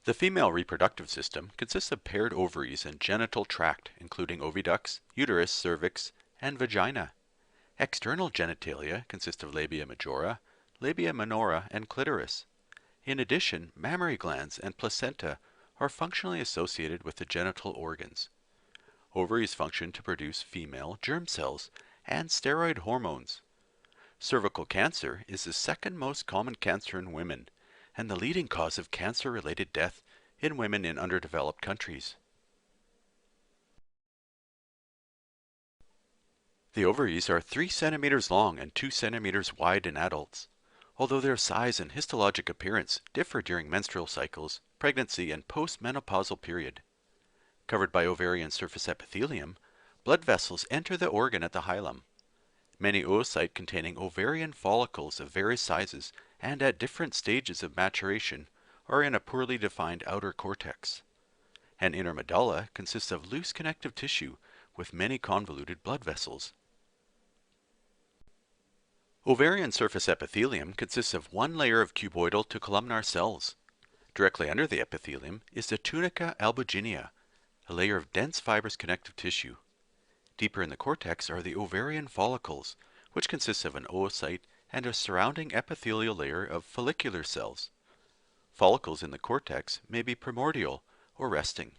The female reproductive system consists of paired ovaries and genital tract, including oviducts, uterus, cervix, and vagina. External genitalia consist of labia majora, labia minora, and clitoris. In addition, mammary glands and placenta are functionally associated with the genital organs. Ovaries function to produce female germ cells and steroid hormones. Cervical cancer is the second most common cancer in women and the leading cause of cancer-related death in women in underdeveloped countries. The ovaries are 3 centimeters long and 2 centimeters wide in adults. Although their size and histologic appearance differ during menstrual cycles, pregnancy, and postmenopausal period. Covered by ovarian surface epithelium, blood vessels enter the organ at the hilum. Many oocyte-containing ovarian follicles of various sizes and at different stages of maturation are in a poorly defined outer cortex. An inner medulla consists of loose connective tissue with many convoluted blood vessels. Ovarian surface epithelium consists of one layer of cuboidal to columnar cells. Directly under the epithelium is the tunica albuginea, a layer of dense fibrous connective tissue. Deeper in the cortex are the ovarian follicles, which consists of an oocyte and a surrounding epithelial layer of follicular cells. Follicles in the cortex may be primordial or resting,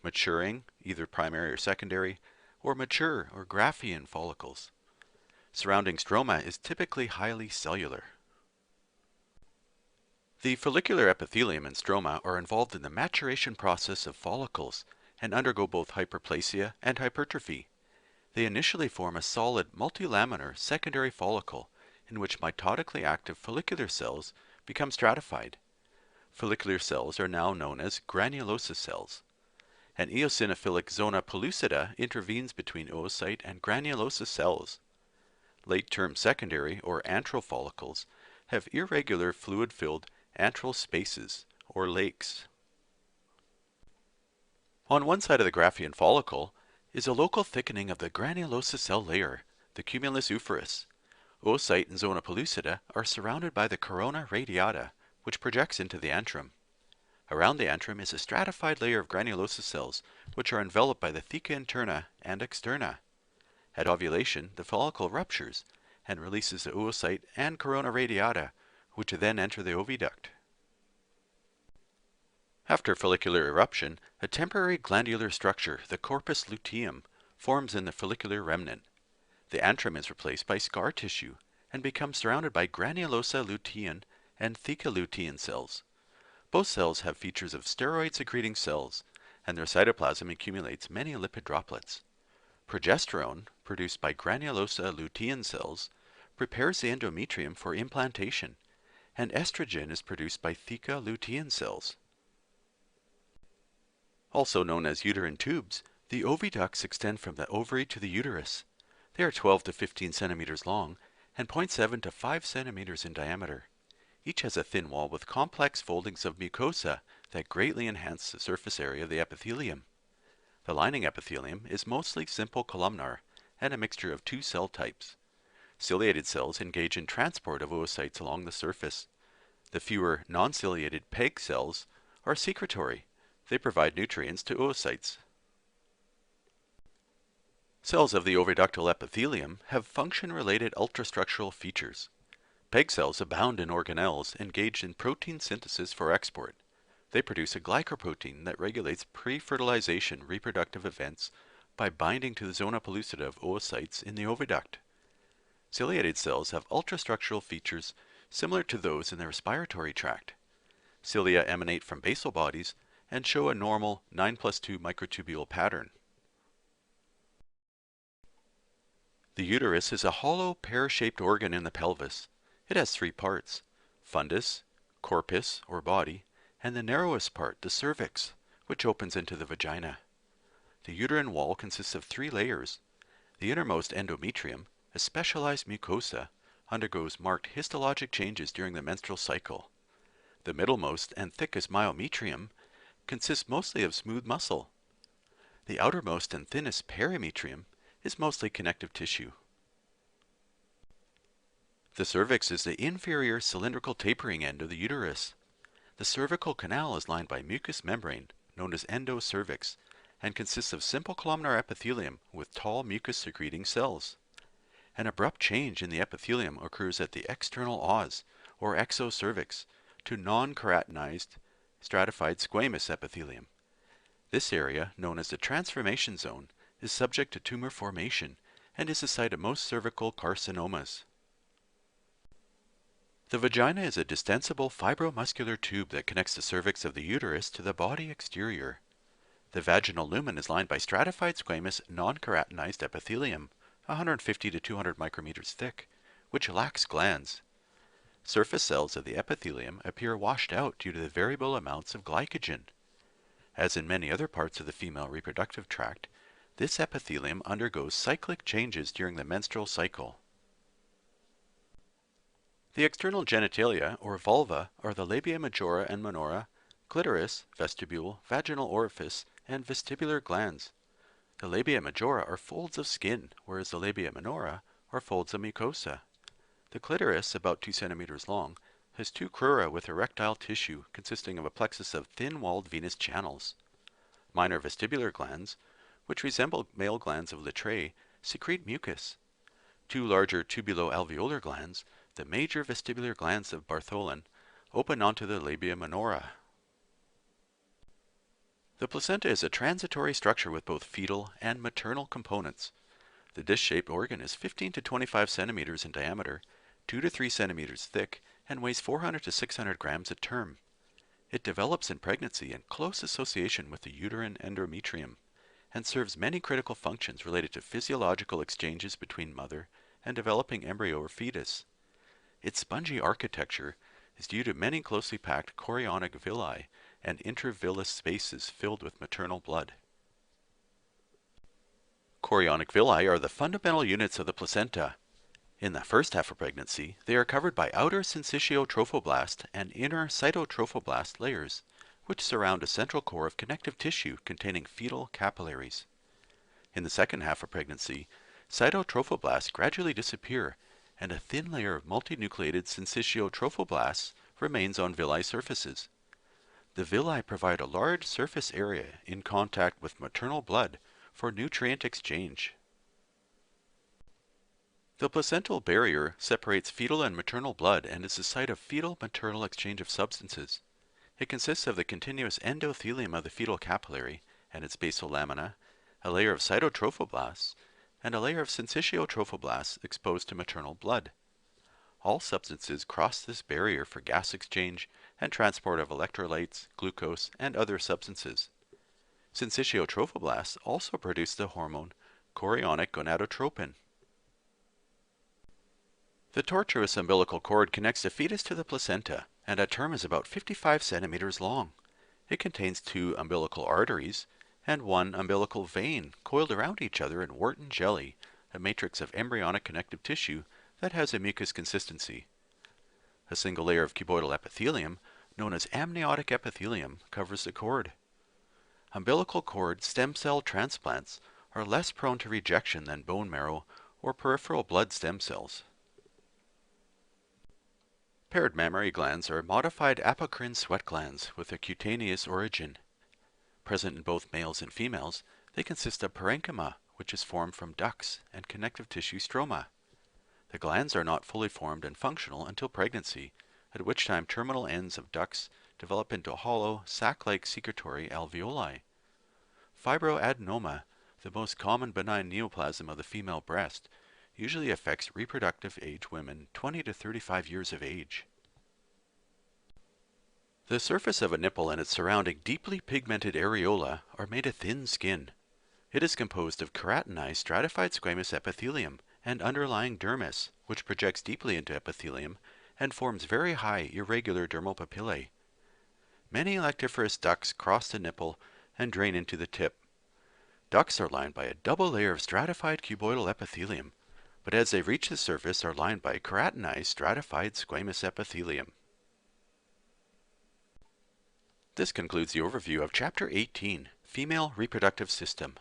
maturing, either primary or secondary, or mature or Graafian follicles. Surrounding stroma is typically highly cellular. The follicular epithelium and stroma are involved in the maturation process of follicles and undergo both hyperplasia and hypertrophy. They initially form a solid multilaminar secondary follicle in which mitotically active follicular cells become stratified. Follicular cells are now known as granulosa cells. An eosinophilic zona pellucida intervenes between oocyte and granulosa cells. Late-term secondary or antral follicles have irregular fluid-filled antral spaces or lakes. On one side of the Graafian follicle is a local thickening of the granulosa cell layer, the cumulus oophoris. Oocyte and zona pellucida are surrounded by the corona radiata, which projects into the antrum. Around the antrum is a stratified layer of granulosa cells, which are enveloped by the theca interna and externa. At ovulation, the follicle ruptures and releases the oocyte and corona radiata, which then enter the oviduct. After follicular eruption, a temporary glandular structure, the corpus luteum, forms in the follicular remnant. The antrum is replaced by scar tissue and becomes surrounded by granulosa lutein and theca lutein cells. Both cells have features of steroid-secreting cells, and their cytoplasm accumulates many lipid droplets. Progesterone, produced by granulosa lutein cells, prepares the endometrium for implantation, and estrogen is produced by theca lutein cells. Also known as uterine tubes, the oviducts extend from the ovary to the uterus. They are 12 to 15 centimeters long and 0.7 to 5 centimeters in diameter. Each has a thin wall with complex foldings of mucosa that greatly enhance the surface area of the epithelium. The lining epithelium is mostly simple columnar and a mixture of two cell types. Ciliated cells engage in transport of oocytes along the surface. The fewer non-ciliated PEG cells are secretory. They provide nutrients to oocytes. Cells of the oviductal epithelium have function-related ultrastructural features. PEG cells abound in organelles engaged in protein synthesis for export. They produce a glycoprotein that regulates pre-fertilization reproductive events by binding to the zona pellucida of oocytes in the oviduct. Ciliated cells have ultrastructural features similar to those in the respiratory tract. Cilia emanate from basal bodies and show a normal 9+2 microtubule pattern. The uterus is a hollow pear-shaped organ in the pelvis. It has three parts: fundus, corpus or body, and the narrowest part, the cervix, which opens into the vagina. The uterine wall consists of three layers. The innermost endometrium, a specialized mucosa, undergoes marked histologic changes during the menstrual cycle. The middlemost and thickest myometrium consists mostly of smooth muscle. The outermost and thinnest perimetrium is mostly connective tissue. The cervix is the inferior cylindrical tapering end of the uterus. The cervical canal is lined by mucous membrane, known as endocervix, and consists of simple columnar epithelium with tall mucus-secreting cells. An abrupt change in the epithelium occurs at the external os, or exocervix, to non-keratinized, stratified squamous epithelium. This area, known as the transformation zone, is subject to tumor formation and is the site of most cervical carcinomas. The vagina is a distensible fibromuscular tube that connects the cervix of the uterus to the body exterior. The vaginal lumen is lined by stratified squamous non-keratinized epithelium, 150 to 200 micrometers thick, which lacks glands. Surface cells of the epithelium appear washed out due to the variable amounts of glycogen. As in many other parts of the female reproductive tract, this epithelium undergoes cyclic changes during the menstrual cycle. The external genitalia, or vulva, are the labia majora and minora, clitoris, vestibule, vaginal orifice, and vestibular glands. The labia majora are folds of skin, whereas the labia minora are folds of mucosa. The clitoris, about 2 centimeters long, has two crura with erectile tissue consisting of a plexus of thin-walled venous channels. Minor vestibular glands, which resemble male glands of Littré, secrete mucus. Two larger tubulo-alveolar glands, the major vestibular glands of Bartholin, open onto the labia minora. The placenta is a transitory structure with both fetal and maternal components. The dish-shaped organ is 15 to 25 centimeters in diameter, 2 to 3 centimeters thick, and weighs 400 to 600 grams a term. It develops in pregnancy in close association with the uterine endometrium, and serves many critical functions related to physiological exchanges between mother and developing embryo or fetus. Its spongy architecture is due to many closely packed chorionic villi and intervillous spaces filled with maternal blood. Chorionic villi are the fundamental units of the placenta. In the first half of pregnancy, they are covered by outer syncytiotrophoblast and inner cytotrophoblast layers, which surround a central core of connective tissue containing fetal capillaries. In the second half of pregnancy, cytotrophoblasts gradually disappear, and a thin layer of multinucleated syncytiotrophoblasts remains on villi surfaces. The villi provide a large surface area in contact with maternal blood for nutrient exchange. The placental barrier separates fetal and maternal blood and is the site of fetal-maternal exchange of substances. It consists of the continuous endothelium of the fetal capillary and its basal lamina, a layer of cytotrophoblasts, and a layer of syncytiotrophoblasts exposed to maternal blood. All substances cross this barrier for gas exchange and transport of electrolytes, glucose, and other substances. Syncytiotrophoblasts also produce the hormone chorionic gonadotropin. The tortuous umbilical cord connects the fetus to the placenta, and at term is about 55 centimeters long. It contains two umbilical arteries and one umbilical vein coiled around each other in Wharton jelly, a matrix of embryonic connective tissue that has a mucus consistency. A single layer of cuboidal epithelium, known as amniotic epithelium, covers the cord. Umbilical cord stem cell transplants are less prone to rejection than bone marrow or peripheral blood stem cells. Paired mammary glands are modified apocrine sweat glands with a cutaneous origin. Present in both males and females, they consist of parenchyma, which is formed from ducts, and connective tissue stroma. The glands are not fully formed and functional until pregnancy, at which time terminal ends of ducts develop into hollow, sac-like secretory alveoli. Fibroadenoma, the most common benign neoplasm of the female breast, usually affects reproductive age women 20 to 35 years of age. The surface of a nipple and its surrounding deeply pigmented areola are made of thin skin. It is composed of keratinized stratified squamous epithelium and underlying dermis, which projects deeply into epithelium and forms very high irregular dermal papillae. Many lactiferous ducts cross the nipple and drain into the tip. Ducts are lined by a double layer of stratified cuboidal epithelium, but as they reach the surface are lined by keratinized stratified squamous epithelium. This concludes the overview of Chapter 18, Female Reproductive System.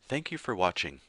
Thank you for watching.